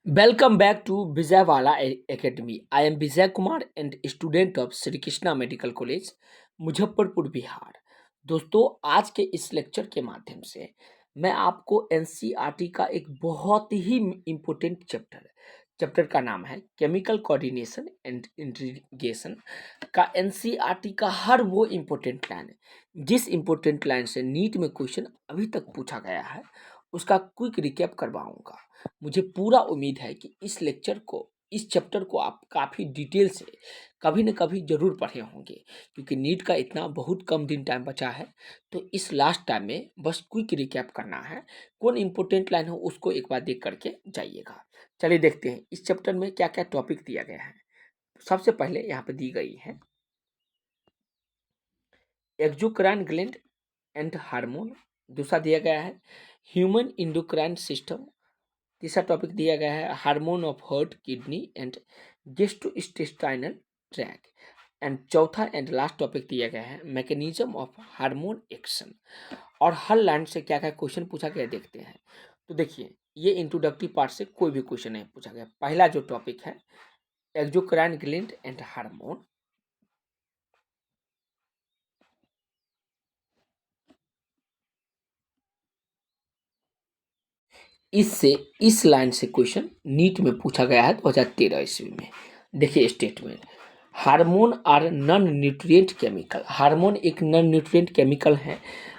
Welcome back to Vijayawala Academy. I am Vijay Kumar and student of Sri Krishna Medical College, Muzaffarpur Bihar. दोस्तों, आज के इस lecture के माध्यम से मैं आपको एनसीईआरटी का एक बहुत ही इम्पोर्टेंट चैप्टर का नाम है केमिकल कोऑर्डिनेशन एंड इंटीग्रेशन का एनसीईआरटी का हर वो इम्पोर्टेंट लाइन है जिस इम्पोर्टेंट लाइन से नीट में क्वेश्चन अभी तक पूछा गया है उसका क्विक रिकैप करवाऊंगा। मुझे पूरा उम्मीद है कि इस चैप्टर को आप काफ़ी डिटेल से कभी न कभी ज़रूर पढ़े होंगे, क्योंकि नीट का इतना बहुत कम दिन टाइम बचा है। तो इस लास्ट टाइम में बस क्विक रिकैप करना है, कौन इंपॉर्टेंट लाइन हो उसको एक बार देख करके जाइएगा। चलिए देखते हैं इस चैप्टर में क्या क्या टॉपिक दिया गया है। सबसे पहले यहाँ पे दी गई है एक्सोक्राइन ग्लैंड एंड हार्मोन। दूसरा दिया गया है ह्यूमन इंडोक्राइन सिस्टम। तीसरा टॉपिक दिया गया है hormone of heart kidney and gastrointestinal track. And चौथा एंड लास्ट टॉपिक दिया गया है मैकेनिज्म ऑफ हार्मोन एक्शन। और हर लाइन से क्या क्या क्वेश्चन पूछा गया देखते हैं। तो देखिए, ये इंट्रोडक्टरी पार्ट से कोई भी क्वेश्चन नहीं पूछा गया। पहला जो टॉपिक है एक्सोक्राइन ग्लैंड एंड हार्मोन, इस लाइन से क्वेश्चन नीट में पूछा गया है 2013 ईस्वी में। देखिए statement, hormone are non nutrient chemical. Hormone एक नॉन न्यूट्रिएंट केमिकल है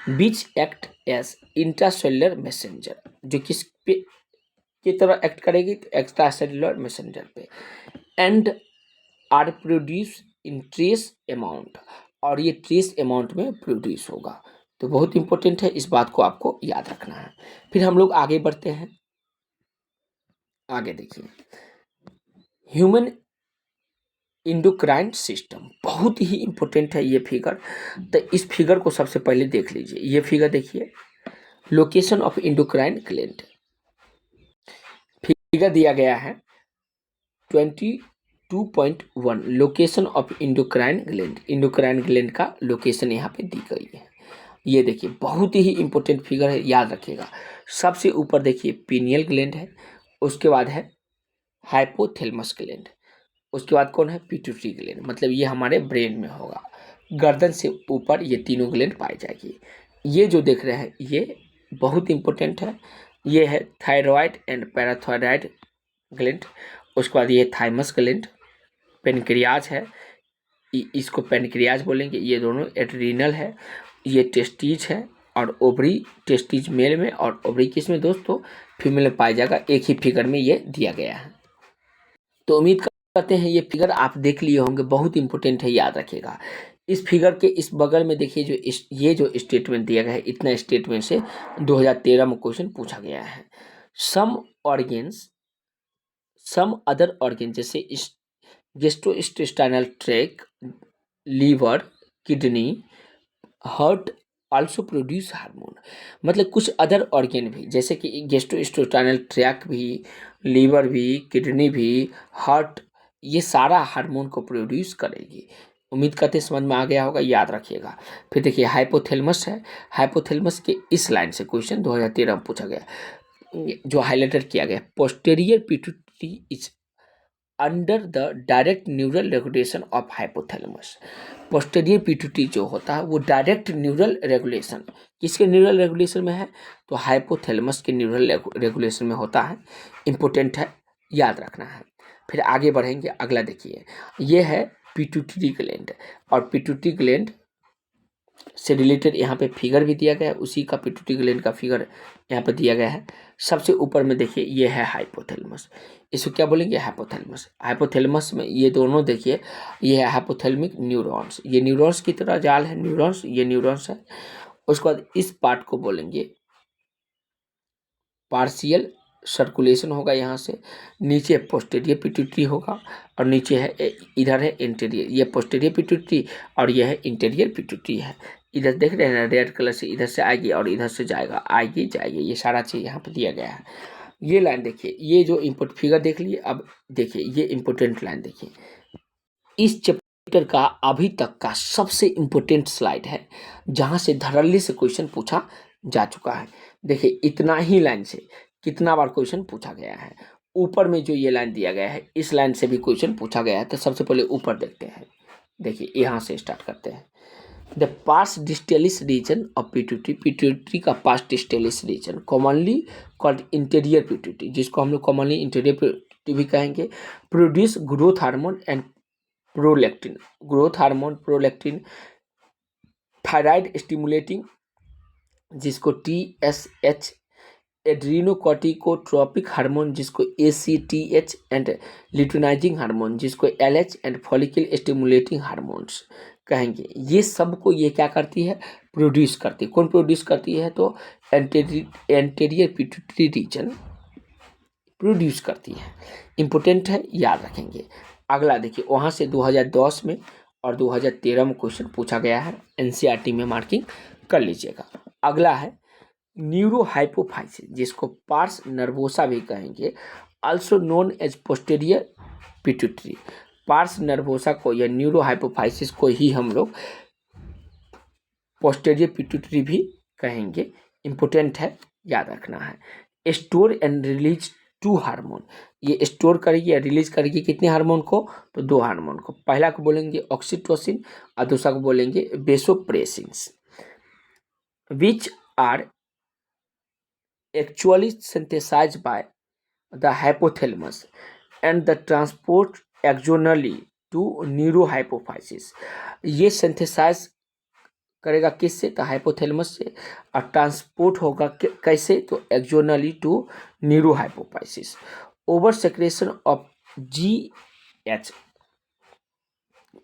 which act as intracellular messenger, जो किस पे की तरह एक्ट करेगी, तो एक्स्ट्रा सेलुलर मैसेंजर पे। And are produce in trace amount, और ये ट्रेस अमाउंट में प्रोड्यूस होगा। तो बहुत इंपॉर्टेंट है, इस बात को आपको याद रखना है। फिर हम लोग आगे बढ़ते हैं। आगे देखिए ह्यूमन इंडोक्राइन सिस्टम, बहुत ही इंपॉर्टेंट है ये फिगर। तो इस फिगर को सबसे पहले देख लीजिए। ये फिगर देखिए, location of endocrine gland figure दिया गया है 22.1। Location of endocrine gland, endocrine gland का लोकेशन यहाँ पे दी गई है। ये देखिए बहुत ही इंपॉर्टेंट फिगर है, याद रखिएगा। सबसे ऊपर देखिए पीनियल ग्लैंड है, उसके बाद है हाइपोथैलेमस ग्लैंड, उसके बाद कौन है पिट्यूटरी ग्लैंड, मतलब ये हमारे ब्रेन में होगा। गर्दन से ऊपर ये तीनों ग्लैंड पाई जाएगी। ये जो देख रहे हैं ये बहुत इंपॉर्टेंट है, ये है थायराइड एंड पैराथायराइड ग्लैंड। उसके बाद ये थाइमस ग्लैंड, पेनक्रियाज है, इसको पेनक्रियाज बोलेंगे। ये दोनों एड्रीनल है, ये टेस्टीज है, और ओवरी टेस्टीज मेल में और ओवरी किस में दोस्तों, फीमेल में पाया जाएगा। एक ही फिगर में ये दिया गया है। तो उम्मीद करते हैं ये फिगर आप देख लिए होंगे, बहुत इंपॉर्टेंट है, याद रखिएगा। इस फिगर के इस बगल में देखिए ये जो स्टेटमेंट दिया गया है, इतना स्टेटमेंट से 2013 में क्वेश्चन पूछा गया है। Some organs, some other organ जैसे gastrointestinal tract, liver, kidney, heart also produce hormone. मतलब कुछ अदर ऑर्गेन भी, जैसे कि गेस्ट्रोइंटेस्टाइनल ट्रैक भी, लीवर भी, किडनी भी, हार्ट, ये सारा हार्मोन को प्रोड्यूस करेगी। उम्मीद करते समझ में आ गया होगा, याद रखिएगा। फिर देखिए हाइपोथैलेमस है, हाइपोथैलेमस के इस लाइन से क्वेश्चन 2013 में पूछा गया, जो हाईलाइटेड किया गया, posterior pituitary is under the direct neural regulation of hypothalamus. Posterior pituitary जो होता है वो डायरेक्ट न्यूरल रेगुलेशन, किसके न्यूरल रेगुलेशन में है, तो हाइपोथैलेमस के न्यूरल रेगुलेशन में होता है। इंपॉर्टेंट है, याद रखना है। फिर आगे बढ़ेंगे, अगला देखिए, ये है पिट्यूटरी ग्लैंड, और पिट्यूटरी ग्लैंड से रिलेटेड यहाँ पे फिगर भी दिया गया है, उसी का पिट्यूटरी ग्लैंड का फिगर यहाँ पे दिया गया है। सबसे ऊपर में देखिए ये है हाइपोथैलेमस, इसको क्या बोलेंगे, हाइपोथैलेमस। हाइपोथैलेमस में ये दोनों देखिए, ये है हाइपोथैलेमिक न्यूरॉन्स, ये न्यूरॉन्स की तरह जाल है, न्यूरॉन्स, ये न्यूरॉन्स है। उसके बाद इस पार्ट को बोलेंगे पार्शियल सर्कुलेशन होगा, यहाँ से नीचे पोस्टेरियर पिट्यूटरी होगा, और नीचे है इधर है इंटीरियर, ये पोस्टेरियर पिट्यूटरी और ये है इंटीरियर पिट्यूटरी है। इधर देख रहे हैं ना, रेड कलर से इधर से आएगी और इधर से जाएगा, आएगी जाएगी, ये सारा चीज़ यहाँ पे दिया गया है। ये लाइन देखिए, ये जो इम्पोर्ट फिगर देख लिए। अब देखिए ये इम्पोर्टेंट लाइन देखिए, इस चैप्टर का अभी तक का सबसे इम्पोर्टेंट स्लाइड है, जहाँ से धड़ल्ले से क्वेश्चन पूछा जा चुका है। देखिए इतना ही लाइन से कितना बार क्वेश्चन पूछा गया है, ऊपर में जो ये लाइन दिया गया है, इस लाइन से भी क्वेश्चन पूछा गया है। तो सबसे पहले ऊपर देखते हैं, देखिए यहाँ से स्टार्ट करते हैं। The pars distalis region of pituitary, pituitary का pars distalis region commonly called anterior pituitary, जिसको हम लोग कॉमनली इंटीरियर पिट्यूटरी भी कहेंगे, produce growth hormone and prolactin, growth hormone, prolactin, thyroid stimulating जिसको TSH, एड्रीनोकॉर्टिकोट्रोपिक हार्मोन जिसको ACTH एंड ल्यूटिनाइजिंग हार्मोन जिसको LH and follicle stimulating hormones कहेंगे। ये सबको ये क्या करती है, प्रोड्यूस करती है। कौन प्रोड्यूस करती है, तो एंटेरियर पिट्यूटरी रीजन प्रोड्यूस करती है। इम्पोर्टेंट है, याद रखेंगे। अगला देखिए, वहाँ से 2010 में और 2013 में क्वेश्चन पूछा गया है, NCERT में मार्किंग कर लीजिएगा। अगला है न्यूरोहाइपोफाइसिस जिसको पार्स नर्वोसा भी कहेंगे, also known as posterior pituitary. Pars nervosa को या न्यूरोहाइपोफाइसिस को ही हम लोग पोस्टेरियर पिट्यूटरी भी कहेंगे। इंपोर्टेंट है, याद रखना है। स्टोर एंड रिलीज 2 हार्मोन, ये स्टोर करेगी या रिलीज करेगी कितने हार्मोन को, तो 2 हार्मोन को। पहला को बोलेंगे ऑक्सीटोसिन और दूसरा को बोलेंगे vasopressin, which are actually synthesized by the hypothalamus and the transport axonally to neurohypophysis। ये सिंथेसाइज करेगा किससे, तो हाइपोथैलेमस से, और ट्रांसपोर्ट होगा कैसे, तो axonally to neurohypophysis. Over secretion of GH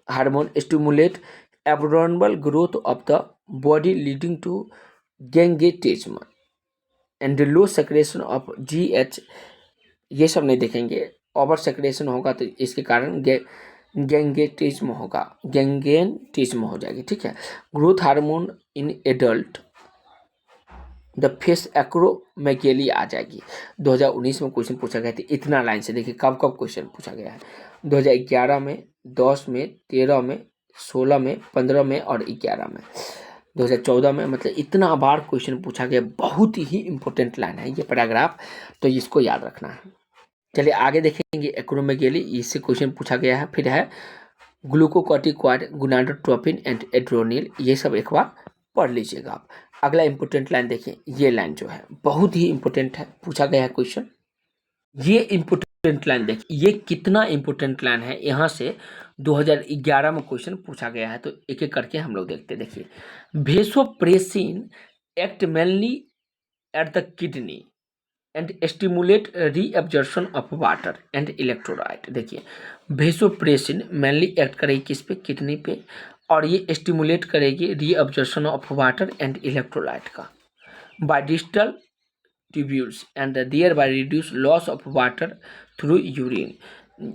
hormone stimulate abnormal growth of the body leading to gigantism and low secretion of GH, ये सब नहीं देखेंगे। ओवर सेक्रेशन होगा तो इसके कारण गैंगेटिज्म होगा, गैंगेटिज्म हो जाएगी, ठीक है। Growth hormone in adult, the face acromegaly आ जाएगी। 2019 में क्वेश्चन पूछा गया था, इतना लाइन से देखिए कब कब क्वेश्चन पूछा गया है, 2011 में, 10 में, 13 में, 16 में, 15 में और 11 में, 2014 में, मतलब इतना बार क्वेश्चन पूछा गया। बहुत ही इंपॉर्टेंट लाइन है ये पैराग्राफ, तो इसको याद रखना है। चलिए आगे देखेंगे एक्रोमेगेली, इससे क्वेश्चन पूछा गया है। फिर है ग्लूकोकॉर्टिकॉइड, गोनाडोट्रोपिन एंड एड्रेनलिन, ये सब एक बार पढ़ लीजिएगा आप। अगला इंपॉर्टेंट लाइन देखिए, ये लाइन जो है बहुत ही इंपॉर्टेंट है, पूछा गया है क्वेश्चन। ये इंपॉर्टेंट लाइन देखिए, ये कितना इंपॉर्टेंट लाइन है, यहाँ से 2011 में क्वेश्चन पूछा गया है। तो एक एक करके हम लोग देखते हैं। देखिए, vasopressin act mainly at the kidney and stimulate reabsorption of water and electrolyte. देखिए, वेसोप्रेसिन मेनली एक्ट करेगी किस पे, किडनी पे, और ये स्टिमुलेट करेगी reabsorption of water and electrolyte का by distal tubules and thereby reduce loss of water through urine.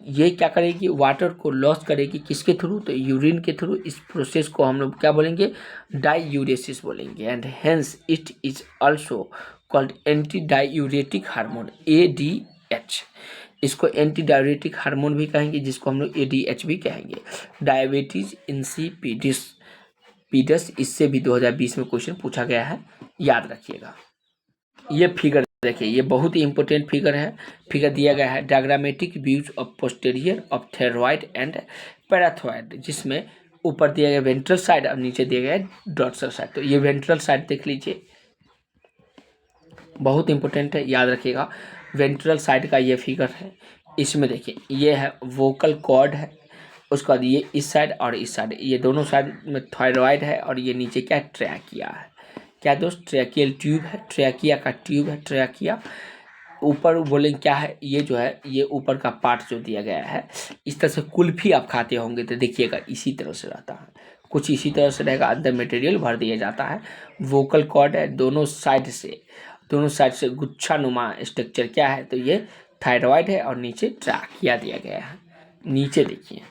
ये क्या करेगी, वाटर को लॉस करेगी किसके थ्रू, तो यूरिन के थ्रू। इस प्रोसेस को हम लोग क्या बोलेंगे, डाईयूरेसिस बोलेंगे। And hence it is also called anti diuretic hormone, ADH। इसको एंटी डायूरेटिक हार्मोन भी कहेंगे, जिसको हम लोग ADH भी कहेंगे। डायबिटीज इंसिपिडिस पीडस, इससे भी 2020 में क्वेश्चन पूछा गया है, याद रखिएगा। ये फिगर देखिए, ये बहुत ही इंपॉर्टेंट फिगर है। फिगर दिया गया है diagrammatic views of posterior of thyroid and parathyroid, जिसमें ऊपर दिया गया वेंट्रल साइड और नीचे दिया गया है डॉर्सल साइड। तो ये वेंट्रल साइड देख लीजिए, बहुत इंपॉर्टेंट है, याद रखिएगा। वेंट्रल साइड का ये फिगर है। इसमें देखिए, ये है वोकल कॉर्ड है, उसके बाद ये इस साइड और इस साइड, ये दोनों साइड में थायराइड है, और ये नीचे क्या, ट्रैकिया है। क्या दोस्त, ट्रैकियल ट्यूब है, ट्रैकिया का ट्यूब है, ट्रैकिया। ऊपर बोलेंगे क्या है, ये जो है, ये ऊपर का पार्ट जो दिया गया है, इस तरह से कुल्फी आप खाते होंगे तो देखिएगा इसी तरह से रहता है, कुछ इसी तरह से रहेगा, अंदर मटेरियल भर दिया जाता है। वोकल कॉर्ड है, दोनों साइड से गुच्छा नुमा स्ट्रक्चर क्या है, तो ये थायराइड है, और नीचे ट्रैकिया दिया गया है। नीचे देखिए,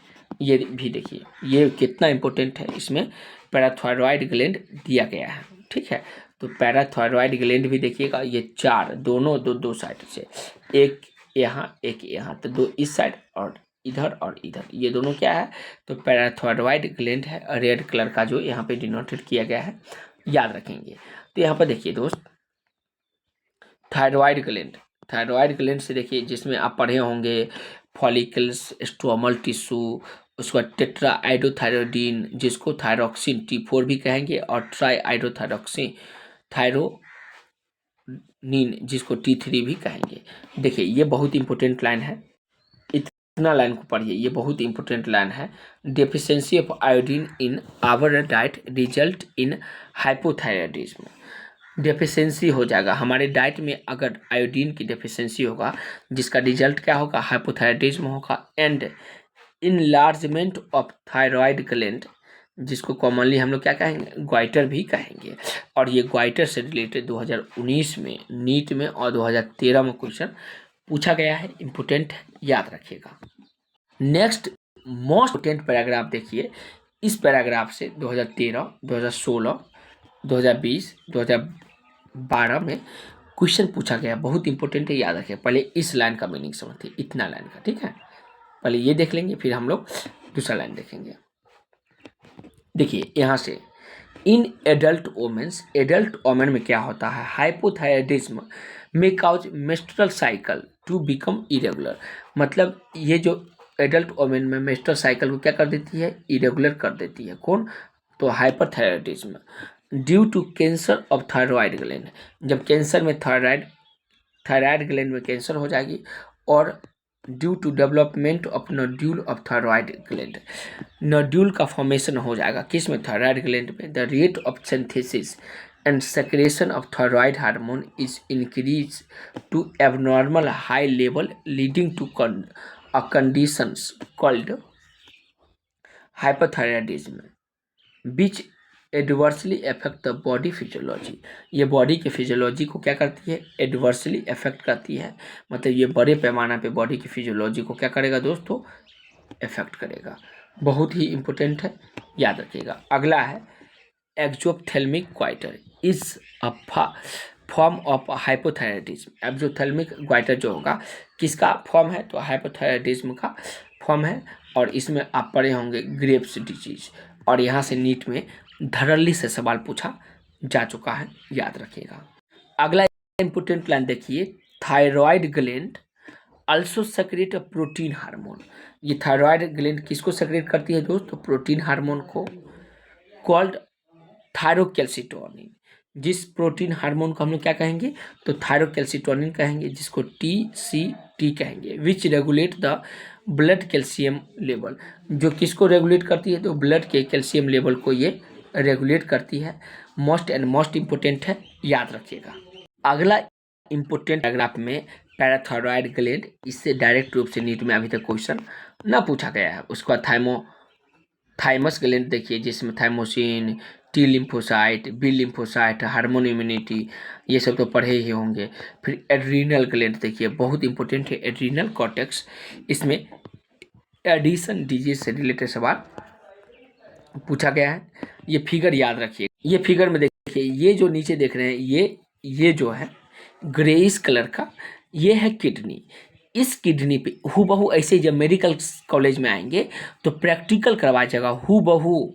ये भी देखिए, ये कितना इंपॉर्टेंट है, इसमें पैराथायरॉयड ग्लैंड दिया गया है, ठीक है। तो पैराथायरॉयड ग्लैंड भी देखिएगा, ये 4, दोनों दो साइड से, एक यहाँ एक यहाँ, तो 2 इस साइड और इधर और इधर, ये दोनों क्या है, तो पैराथायरॉयड ग्लैंड है। रेड कलर का जो यहाँ पे डिनोटेड किया गया है, याद रखेंगे। तो यहाँ पर देखिए दोस्त, थायरॉयड ग्लैंड, थायराइड ग्लैंड से देखिए, जिसमें आप पढ़े होंगे फॉलिकल्स, स्ट्रोमल टिश्यू, उसके बाद टेट्रा आइडोथायरोडीन जिसको थायरोक्सिन T4 भी कहेंगे, और ट्राई आइडोथायरोक्सिन थायरोनीन जिसको T3 भी कहेंगे। देखिए ये बहुत इंपॉर्टेंट लाइन है, इतना लाइन को पढ़िए, ये बहुत इंपॉर्टेंट लाइन है। Deficiency of iodine in our diet result in hypothyroidism. Deficiency हो जाएगा हमारे डाइट में, अगर आयोडीन की डेफिशिएंसी होगा जिसका रिजल्ट क्या होगा, हाइपोथायराइडिज्म होगा। And enlargement of thyroid gland जिसको कॉमनली हम लोग क्या कहेंगे, ग्वाइटर भी कहेंगे। और ये ग्वाइटर से रिलेटेड 2019 में नीट में और 2013 में क्वेश्चन पूछा गया है, इंपोर्टेंट है, याद रखिएगा। नेक्स्ट मोस्ट इंपोर्टेंट पैराग्राफ देखिए, इस पैराग्राफ से 2013, 2016, 2020, 2012 में क्वेश्चन पूछा गया, बहुत इंपॉर्टेंट है, याद रखिए। पहले इस लाइन का मीनिंग समझते, इतना लाइन का, ठीक है। पहले ये देख लेंगे, फिर हम लोग दूसरा लाइन देखेंगे। देखिए यहाँ से in adult womens, adult women में क्या होता है, हाइपोथायराइडिज्म में cause menstrual cycle to become irregular. मतलब ये जो एडल्ट वोमेन में मेंस्ट्रुअल साइकिल को क्या कर देती है, इरेगुलर कर देती है। कौन, तो hyperthyroidism due to cancer of thyroid gland. जब कैंसर में थायराइड ग्लैंड में कैंसर हो जाएगी, और due to development of nodule of thyroid gland, nodule का फॉर्मेशन हो जाएगा किस में, थायराइड ग्लैंड में। The rate of synthesis and secretion of thyroid hormone is increase to abnormal high level leading to a conditions called hyperthyroidism which adversely affect the body physiology. ये body के physiology को क्या करती है, adversely affect करती है। मतलब ये बड़े पैमाना पे बॉडी की फिजियोलॉजी को क्या करेगा दोस्तों, अफेक्ट करेगा। बहुत ही इंपॉर्टेंट है, याद रखिएगा। अगला है exophthalmic goitre is a form of hypothyroidism. Exophthalmic goitre जो होगा किसका फॉर्म है, तो हाइपोथायराइडिज्म का फॉर्म है। और इसमें आप पढ़े होंगे ग्रेव्स डिजीज, और यहाँ से नीट में धड़ल्ली से सवाल पूछा जा चुका है, याद रखिएगा। अगला इंपोर्टेंट लाइन देखिए, thyroid gland also secrete a protein hormone. ये थायराइड ग्लैंड किसको सेक्रेट करती है दोस्तों, प्रोटीन हार्मोन को, कॉल्ड थायरोकैल्सिटोनिन। जिस प्रोटीन हार्मोन को हम लोग क्या कहेंगे, तो थायरोकैल्सिटोनिन कहेंगे, जिसको TCT कहेंगे, विच regulate the blood calcium level. जो किसको रेगुलेट करती है, तो ब्लड के कैल्शियम लेवल को ये रेगुलेट करती है। मोस्ट इम्पोर्टेंट है, याद रखिएगा। अगला इम्पोर्टेंट पैराग्राफ में पैराथायरॉयड ग्लैंड, इससे डायरेक्ट रूप से नीट में अभी तक क्वेश्चन ना पूछा गया है। उसका थाइमस ग्लैंड देखिए, जिसमें thymosin, T lymphocyte, B lymphocyte, hormone immunity, ये सब तो पढ़े ही होंगे। फिर एड्रीनल ग्लैंड देखिए, बहुत इंपॉर्टेंट है, एड्रीनल कॉर्टेक्स। इसमें एडिशन डिजीज से रिलेटेड सवाल पूछा गया है। ये फिगर याद रखिए। ये फिगर में देखिए, ये जो नीचे देख रहे हैं, ये जो है ग्रेइश कलर का, ये है किडनी। इस किडनी पे हूबहू ऐसे जब मेडिकल कॉलेज में आएंगे तो प्रैक्टिकल करवाइएगा, हूबहू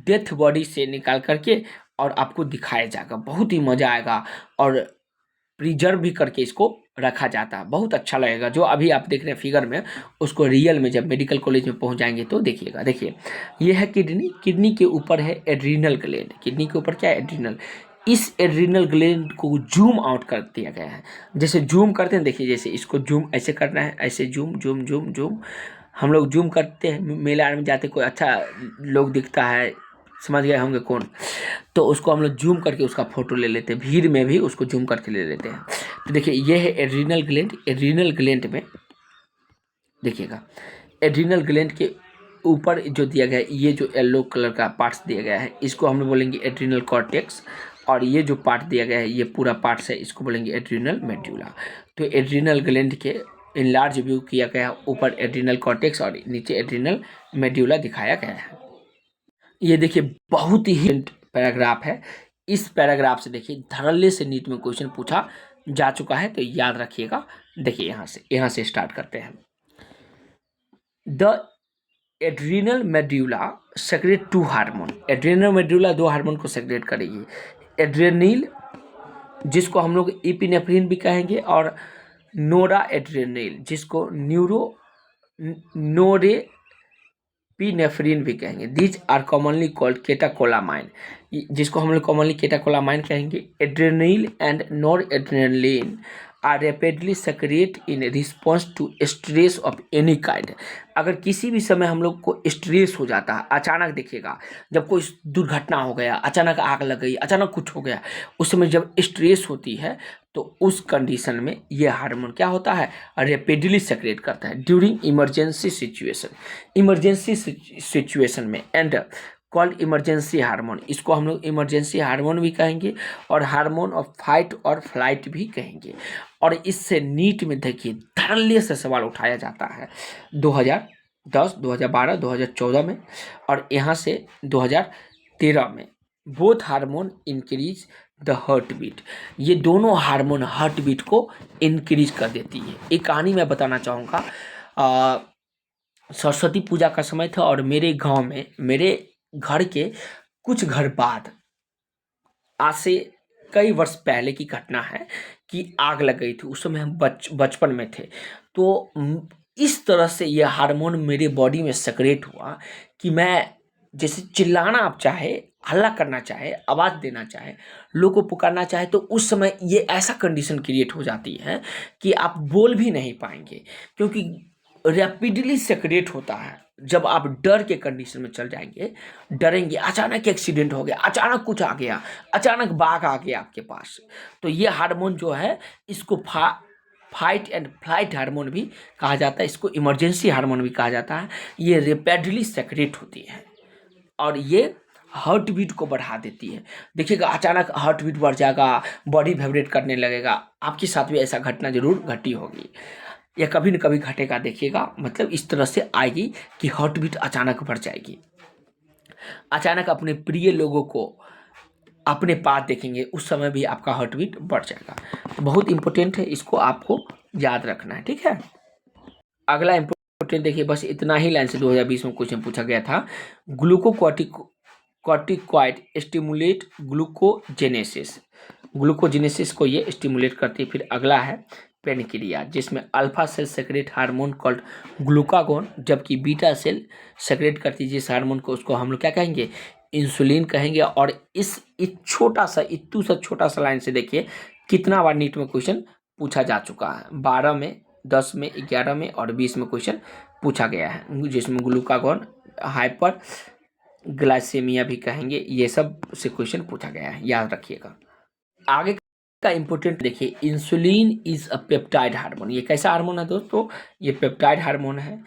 डेथ बॉडी से निकाल करके और आपको दिखाया जाएगा, बहुत ही मज़ा आएगा। और प्रिजर्व भी करके इसको रखा जाता है, बहुत अच्छा लगेगा। जो अभी आप देख रहे हैं फिगर में, उसको रियल में जब मेडिकल कॉलेज में पहुंच जाएंगे तो देखिएगा। देखिए ये है किडनी, किडनी के ऊपर है एड्रीनल ग्लैंड। किडनी के ऊपर क्या है, एड्रीनल। इस एड्रीनल ग्लैंड को जूम आउट कर दिया गया है। जैसे जूम करते हैं, देखिए जैसे इसको जूम ऐसे करना है, ऐसे जूम जूम जूम जूम हम लोग जूम करते हैं। मेला में जाते कोई अच्छा लोग दिखता है, समझ गए होंगे कौन, तो उसको हम लोग जूम करके उसका फोटो ले लेते हैं, भीड़ में भी उसको जूम करके ले लेते हैं। तो देखिए ये है एड्रीनल ग्लैंड। एड्रीनल ग्लैंड में देखिएगा, एड्रीनल ग्लैंड के ऊपर जो दिया गया है, ये जो येलो कलर का पार्ट्स दिया गया है, इसको हम लोग बोलेंगे एड्रीनल कॉर्टेक्स। और ये जो पार्ट दिया गया है, ये पूरा पार्ट्स है, इसको बोलेंगे एड्रीनल मेड्यूला। तो एड्रीनल ग्लैंड के इनलार्ज व्यू किया गया, ऊपर एड्रीनल कॉर्टेक्स और नीचे एड्रीनल मेड्यूला दिखाया गया है। ये देखिए बहुत ही पैराग्राफ है। इस पैराग्राफ से देखिए धड़ल्ले से नीट में क्वेश्चन पूछा जा चुका है, तो याद रखिएगा। देखिए यहाँ से स्टार्ट करते हैं। The adrenal medulla secrete 2 hormone. Adrenal medulla 2 hormone को सेक्रेट करेगी, एड्रेनिल जिसको हम लोग इपिनेफ्रिन भी कहेंगे, और नोराएड्रेनालिन जिसको नोरेपिनेफ्रिन भी कहेंगे। These are commonly called catecholamine, जिसको हम लोग कॉमनली केटाकोलामाइन कहेंगे। Adrenaline and noradrenaline are rapidly secrete in response to stress of any kind. अगर किसी भी समय हम लोग को स्ट्रेस हो जाता है, अचानक देखिएगा जब कोई दुर्घटना हो गया, अचानक आग लग गई, अचानक कुछ हो गया, उस समय जब स्ट्रेस होती है तो उस कंडीशन में ये हार्मोन क्या होता है, रैपिडली सेक्रेट करता है ड्यूरिंग इमरजेंसी सिचुएशन में, एंड कॉल्ड इमरजेंसी हार्मोन। इसको हम लोग इमरजेंसी हार्मोन भी कहेंगे और हार्मोन ऑफ फाइट और फ्लाइट भी कहेंगे। और इससे नीट में देखिए धड़ल्ले से सवाल उठाया जाता है 2010, 2012, 2014 में, और यहाँ से 2013 में। Both hormone increase the heart beat, ये दोनों हार्मोन हार्ट बीट को इंक्रीज कर देती है। एक कहानी मैं बताना चाहूँगा। सरस्वती पूजा का समय था और मेरे गांव में, मेरे घर के कुछ घर बाद, आज से कई वर्ष पहले की घटना है कि आग लग गई थी। उस समय हम बचपन में थे। तो इस तरह से ये हार्मोन मेरे बॉडी में सेक्रेट हुआ कि मैं जैसे चिल्लाना आप चाहे, हल्ला करना चाहे, आवाज़ देना चाहे, लोगों को पुकारना चाहे, तो उस समय ये ऐसा कंडीशन क्रिएट हो जाती है कि आप बोल भी नहीं पाएंगे, क्योंकि रैपिडली सेक्रेट होता है। जब आप डर के कंडीशन में चल जाएंगे, डरेंगे, अचानक एक्सीडेंट हो गया, अचानक कुछ आ गया, अचानक बाघ आ गया आपके पास, तो ये हार्मोन जो है इसको फाइट एंड फ्लाइट हार्मोन भी कहा जाता है, इसको इमरजेंसी हार्मोन भी कहा जाता है। ये रैपिडली सेक्रेट होती है और ये हार्ट बीट को बढ़ा देती है। देखिएगा अचानक हार्ट बीट बढ़ जाएगा, बॉडी वाइब्रेट करने लगेगा। आपके साथ भी ऐसा घटना जरूर घटी होगी, या कभी न कभी घटेगा। देखिएगा मतलब इस तरह से आएगी कि हार्ट बीट अचानक बढ़ जाएगी। अचानक अपने प्रिय लोगों को अपने पास देखेंगे, उस समय भी आपका हार्ट बीट बढ़ जाएगा। बहुत इंपॉर्टेंट है, इसको आपको याद रखना है, ठीक है। अगला इंपॉर्टेंट देखिए, बस इतना ही लाइन से 2020 में क्वेश्चन पूछा गया था। ग्लूकोकॉर्टिकॉइड स्टिमुलेट ग्लूकोजेनेसिस, ग्लूकोजेनेसिस को ये स्टिमुलेट करती है। फिर अगला है पेनक्रिया, जिसमें alpha cell secrete hormone called glucagon, जबकि बीटा सेल सेक्रेट करती है जिस हार्मोन को, उसको हम लोग क्या कहेंगे, इंसुलिन कहेंगे। और इस छोटा सा इतू सा छोटा सा लाइन से देखिए कितना बार नीट में क्वेश्चन पूछा जा चुका है। 12 में, 10 में, 11 में और 20 में क्वेश्चन पूछा गया है, जिसमें ग्लूकागोन, हाइपर ग्लाइसेमिया भी कहेंगे, ये सब से क्वेश्चन पूछा गया है, याद रखिएगा। आगे का इंपॉर्टेंट देखिए, insulin is a peptide hormone. ये कैसा हार्मोन है दोस्तों, ये पेप्टाइड हार्मोन है।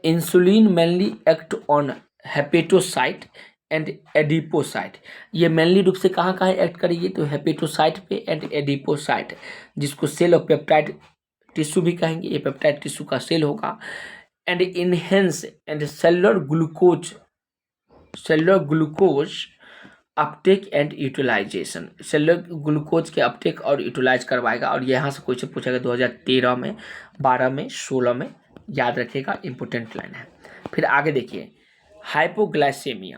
Insulin mainly act on hepatocyte and adipocyte. ये मेनली रूप से कहाँ कहाँ एक्ट करेगी, तो हेपेटोसाइट पे एंड एडिपोसाइट, जिसको सेल ऑफ पेप्टाइड टिश्यू भी कहेंगे। ये पेप्टाइड टिश्यू का सेल होगा। And enhance and cellular glucose uptake and utilization, cellular glucose के अपटेक और यूटिलाइज करवाएगा। और यहाँ से क्वेश्चन पूछा गया 2013 में, 12 में, 16 में, याद रखिएगा, इंपोर्टेंट लाइन है। फिर आगे देखिए, हाइपोग्लाइसेमिया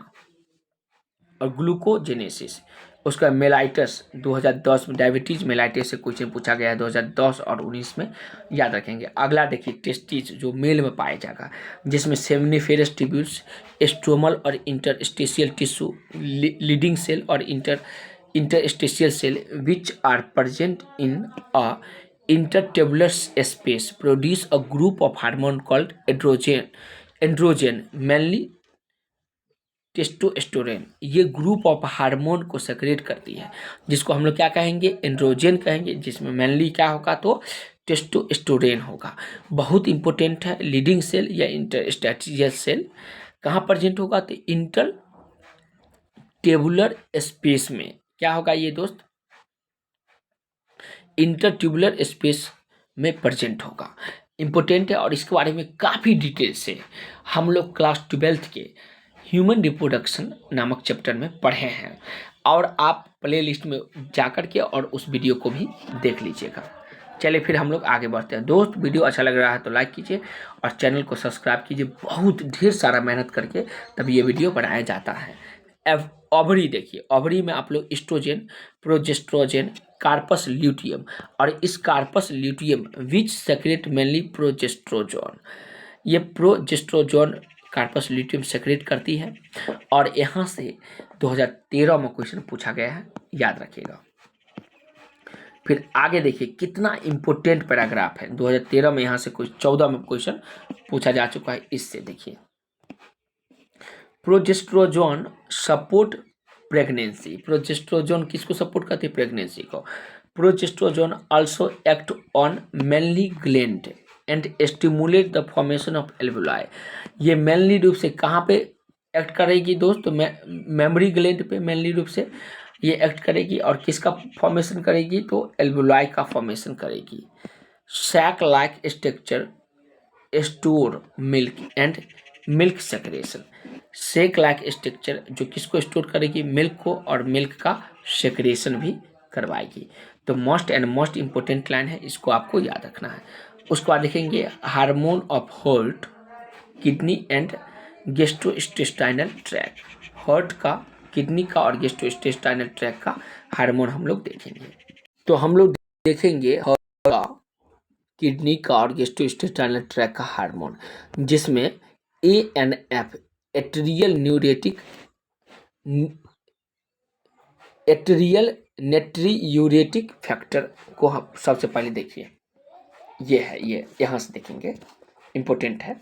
और ग्लूकोजेनेसिस, उसका मेलाइटस 2010 में, डायबिटीज मेलाइटस से क्वेश्चन पूछा गया है 2010 और 19 में, याद रखेंगे। अगला देखिए, टेस्टिस जो मेल में पाया जाएगा, जिसमें सेमिनिफेरस ट्यूब्यूल्स, स्ट्रोमल और इंटरस्टेशियल टिश्यू, लीडिंग सेल और interstitial cell which are present in a intertubular space produce a group of hormone called androgen mainly testosterone. ये ग्रुप ऑफ हार्मोन को सेक्रेट करती है, जिसको हम लोग क्या कहेंगे, एंड्रोजन कहेंगे, जिसमें मेनली क्या होगा, तो टेस्टोस्टेरोन होगा। बहुत इंपॉर्टेंट है। लीडिंग सेल या इंटरस्टेशियल सेल कहाँ प्रेजेंट होगा, तो इंटर टेबुलर स्पेस में क्या होगा ये दोस्त, इंटरट्यूबुलर स्पेस में प्रेजेंट होगा। इंपॉर्टेंट है और इसके बारे में काफ़ी डिटेल से हम लोग क्लास 12th के ह्यूमन रिप्रोडक्शन नामक चैप्टर में पढ़े हैं, और आप प्ले लिस्ट में जाकर के और उस वीडियो को भी देख लीजिएगा। चलिए फिर हम लोग आगे बढ़ते हैं। दोस्त वीडियो अच्छा लग रहा है तो लाइक कीजिए और चैनल को सब्सक्राइब कीजिए। बहुत ढेर सारा मेहनत करके तब ये वीडियो बनाया जाता है। अब ओवरी देखिए, ओवरी में आप लोग एस्ट्रोजन, प्रोजेस्ट्रोजन, कार्पस ल्यूटियम, और इस कार्पस ल्यूटियम विच सेक्रेट मेनली प्रोजेस्ट्रोजोन, ये प्रोजेस्ट्रोजोन कार्पस ल्यूटियम सेक्रेट करती है। और यहाँ से 2013 में क्वेश्चन पूछा गया है, याद रखिएगा। फिर आगे देखिए कितना इंपोर्टेंट पैराग्राफ है, 2013 में, यहाँ से कुछ 14 में क्वेश्चन पूछा जा चुका है। इससे देखिए, प्रोजेस्ट्रोजोन सपोर्ट प्रेगनेंसी, प्रोजेस्ट्रोजोन किसको सपोर्ट करती है? प्रेगनेंसी को। Progesterone also act on mainly gland and stimulate the formation of alveoli, ये मेनली रूप से कहाँ पे एक्ट करेगी दोस्त? तो मेमोरी ग्लैंड पे मेनली रूप से ये एक्ट करेगी, और किसका फॉर्मेशन करेगी? तो एल्वुलाई का फॉर्मेशन करेगी। Sac like structure store milk and milk secretion, sac like structure जो किसको स्टोर करेगी? मिल्क को, और मिल्क का सेक्रेशन भी करवाएगी। तो most and most important line है, इसको आपको याद रखना है। उसके बाद देखेंगे hormone of heart, kidney and gastrointestinal tract, heart का, किडनी का और गैस्ट्रोइंटेस्टाइनल ट्रैक का हार्मोन हम लोग देखेंगे। तो हम लोग देखेंगे हार्ट का, किडनी का और गैस्ट्रोइंटेस्टाइनल ट्रैक का हार्मोन, जिसमें ANF atrial natriuretic atrial natriuretic factor को हम सबसे पहले देखिए, ये है, ये यहाँ से देखेंगे, इंपॉर्टेंट है।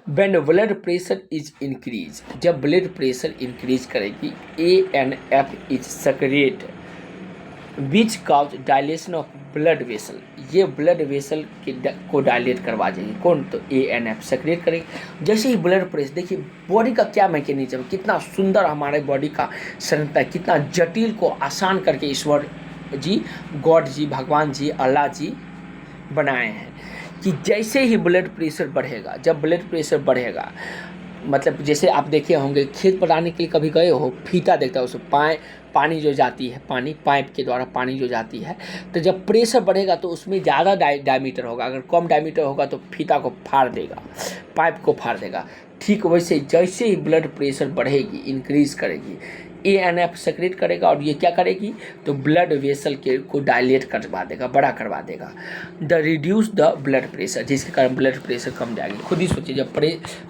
When blood pressure is increase, जब ब्लड प्रेशर इंक्रीज करेगी, ANF is secrete which cause dilation of blood vessel, ये ब्लड वेसल को डायलेट करवा देगी। कौन? तो ANF सेक्रेट करेगी। जैसे ही ब्लड प्रेशर, देखिए बॉडी का क्या मैकेनिज्म, कितना सुंदर हमारे बॉडी का संरचना, कितना जटिल को आसान करके ईश्वर जी, गॉड जी, भगवान जी, अल्लाह जी बनाए हैं, कि जैसे ही ब्लड प्रेशर बढ़ेगा, जब ब्लड प्रेशर बढ़ेगा, मतलब जैसे आप देखे होंगे खेत बनाने के लिए कभी गए हो, फीता देखता है उसमें पानी जो जाती है, पानी पाइप के द्वारा पानी जो जाती है, तो जब प्रेशर बढ़ेगा तो उसमें ज़्यादा डायमीटर होगा, अगर कम डायमीटर होगा तो फीता को फाड़ देगा, पाइप को फाड़ देगा। ठीक वैसे जैसे ही ब्लड प्रेशर बढ़ेगी, इंक्रीज करेगी, ANF सेक्रेट करेगा, और ये क्या करेगी? तो ब्लड वेसल के को डायलेट करवा देगा, बड़ा करवा देगा। The reduce the blood pressure, जिसके कारण ब्लड प्रेशर कम जाएगी। खुद ही सोचिए,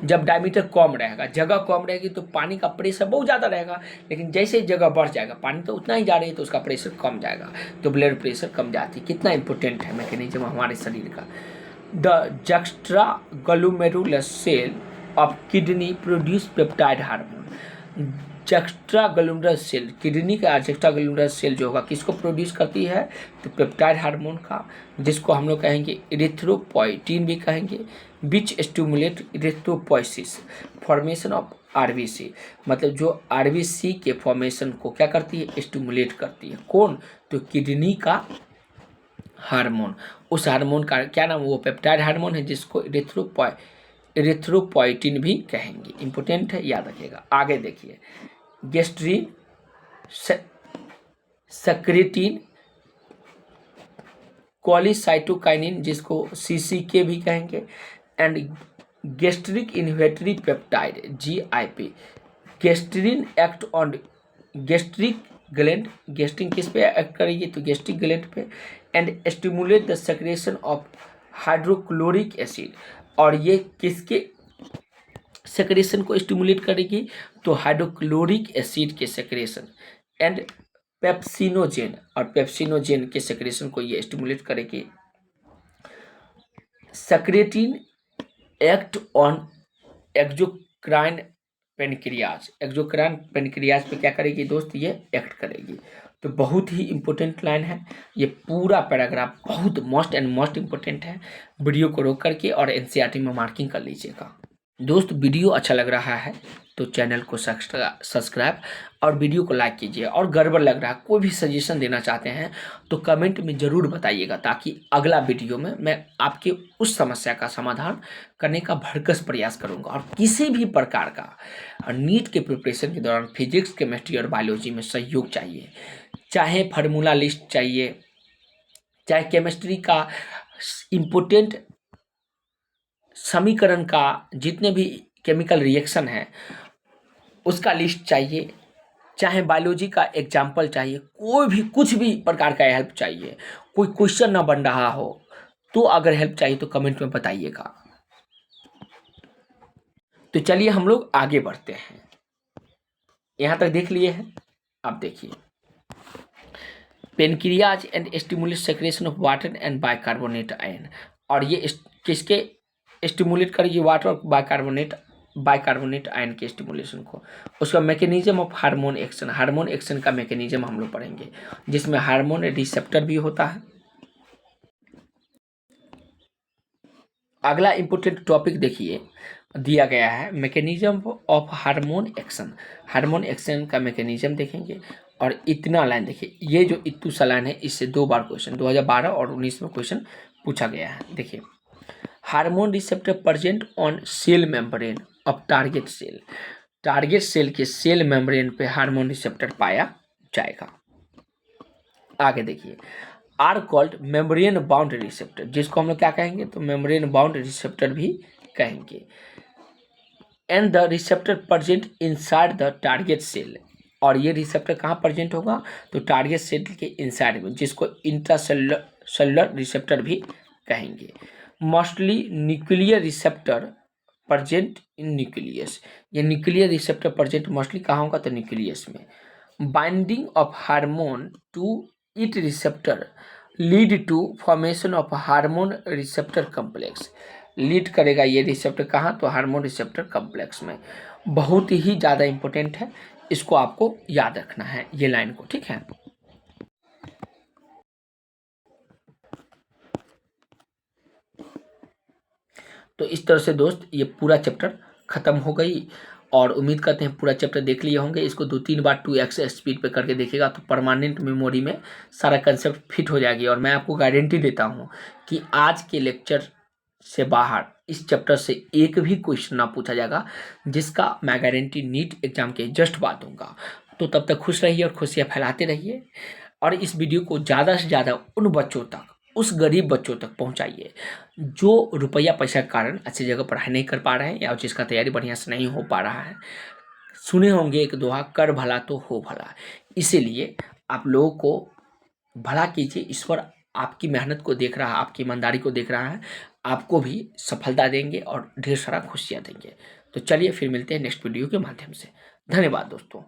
जब डायमीटर कम रहेगा, जगह कम रहेगी, तो पानी का प्रेशर बहुत ज़्यादा रहेगा, लेकिन जैसे ही जगह बढ़ जाएगा, पानी तो उतना ही जा रही है, तो उसका प्रेशर कम जाएगा, तो ब्लड प्रेशर कम जाती है। कितना इंपॉर्टेंट है मैकेनिज्म हमारे शरीर का। The juxtaglomerular cell of kidney produce peptide hormone, juxtaglomerular cell, kidney का जक्स्ट्राग्लोमेरुलर सेल जो होगा किसको प्रोड्यूस करती है? तो पेप्टाइड हार्मोन का, जिसको हम लोग कहेंगे इरिथ्रोपोइटिन भी कहेंगे, which stimulate erythropoiesis formation of RBC, मतलब जो RBC के फॉर्मेशन को क्या करती है? स्टिमुलेट करती है। कौन? तो किडनी का हार्मोन, उस हार्मोन का क्या नाम? वो पेप्टाइड हार्मोन है, जिसको इरिथ्रोपोइटिन भी कहेंगे। इंपोर्टेंट है, याद रखिएगा। आगे देखिए, गैस्ट्रीन सेक्रेटिन, कोलिसाइटोकाइनिन, जिसको CCK भी कहेंगे, and gastric inhibitory peptide GIP, gastrin act on gastric gland, gastrin किस पे एक्ट करेगी? तो गैस्ट्रिक ग्लैंड पे, and stimulate the secretion of hydrochloric acid, और ये किसके सेक्रेशन को स्टिमुलेट करेगी? तो हाइड्रोक्लोरिक एसिड के सेक्रेशन, एंड पेप्सिनोजेन, और पेप्सिनोजेन के सेक्रेशन को ये स्टिमुलेट करेगी। Secretin act on exocrine pancreas, exocrine pancreas पे क्या करेगी दोस्त? ये एक्ट करेगी। तो बहुत ही इंपॉर्टेंट लाइन है, ये पूरा पैराग्राफ बहुत मोस्ट एंड मोस्ट इंपॉर्टेंट है। वीडियो को रोक करके और NCERT में मार्किंग कर लीजिएगा। दोस्त वीडियो अच्छा लग रहा है तो चैनल को सब्सक्राइब और वीडियो को लाइक कीजिए, और गड़बड़ लग रहा है, कोई भी सजेशन देना चाहते हैं तो कमेंट में ज़रूर बताइएगा, ताकि अगला वीडियो में मैं आपके उस समस्या का समाधान करने का भरसक प्रयास करूंगा। और किसी भी प्रकार का नीट के प्रिपरेशन के दौरान फिजिक्स, केमिस्ट्री और बायोलॉजी में सहयोग चाहिए, चाहे फार्मूला लिस्ट चाहिए, चाहे केमिस्ट्री का इम्पोर्टेंट समीकरण का जितने भी केमिकल रिएक्शन है उसका लिस्ट चाहिए, चाहे बायोलॉजी का एग्जाम्पल चाहिए, कोई भी कुछ भी प्रकार का हेल्प चाहिए, कोई क्वेश्चन ना बन रहा हो तो अगर हेल्प चाहिए तो कमेंट में बताइएगा। तो चलिए हम लोग आगे बढ़ते हैं। यहाँ तक देख लिए हैं, अब देखिए pancreas and stimulate secretion of water and bicarbonate ion. और ये किसके स्टिमुलेट करेगी? वाटर और बाइकार्बोनेट आयन के स्टिमुलेशन को। उसका mechanism of hormone action, hormone action का मैकेनिज्म हम लोग पढ़ेंगे, जिसमें हार्मोन रिसेप्टर भी होता है। अगला इंपोर्टेंट टॉपिक देखिए दिया गया है, mechanism of hormone action. Hormone action का मैकेनिज्म देखेंगे। और इतना लाइन देखिए, ये जो इतू सा लाइन है इससे 2 बार क्वेश्चन 2012 और 19 में क्वेश्चन पूछा गया है। देखिए hormone receptor present on cell membrane of target cell. Target cell के सेल मेम्ब्रेन पे हार्मोन रिसेप्टर पाया जाएगा। आगे देखिए are called membrane bound receptor, जिसको हम लोग क्या कहेंगे? तो मेम्ब्रेन बाउंड रिसेप्टर भी कहेंगे। And the receptor present inside the target cell. और ये रिसेप्टर कहाँ प्रेजेंट होगा? तो टारगेट सेल के इनसाइड में, जिसको इंट्रासेलुलर रिसेप्टर भी कहेंगे। Mostly nuclear receptor present in nucleus. ये न्यूक्लियर रिसेप्टर प्रेजेंट मोस्टली कहाँ होगा? तो न्यूक्लियस में। Binding of hormone to it receptor lead to formation of hormone receptor complex. लीड करेगा ये रिसेप्टर कहाँ? तो हार्मोन रिसेप्टर कम्प्लेक्स में। बहुत ही ज़्यादा इंपॉर्टेंट है, इसको आपको याद रखना है ये लाइन को, ठीक है। तो इस तरह से दोस्त ये पूरा चैप्टर खत्म हो गई और उम्मीद करते हैं पूरा चैप्टर देख लिए होंगे। इसको 2-3 बार 2x स्पीड पे करके देखिएगा तो परमानेंट मेमोरी में सारा कंसेप्ट फिट हो जाएगी। और मैं आपको गारंटी देता हूँ कि आज के लेक्चर से बाहर इस चैप्टर से एक भी क्वेश्चन ना पूछा जाएगा, जिसका मैं गारंटी नीट एग्जाम के जस्ट बाद दूंगा। तो तब तक खुश रहिए और खुशियाँ फैलाते रहिए और इस वीडियो को ज़्यादा से ज़्यादा उन बच्चों तक, उस गरीब बच्चों तक पहुंचाइए जो रुपया पैसा के कारण अच्छी जगह पढ़ाई नहीं कर पा रहे हैं या जिसका तैयारी बढ़िया से नहीं हो पा रहा है। सुने होंगे एक दोहा, कर भला तो हो भला। इसीलिए आप लोगों को भला कीजिए, ईश्वर आपकी मेहनत को देख रहा है, आपकी ईमानदारी को देख रहा है, आपको भी सफलता देंगे और ढेर सारा खुशियाँ देंगे। तो चलिए फिर मिलते हैं नेक्स्ट वीडियो के माध्यम से। धन्यवाद दोस्तों।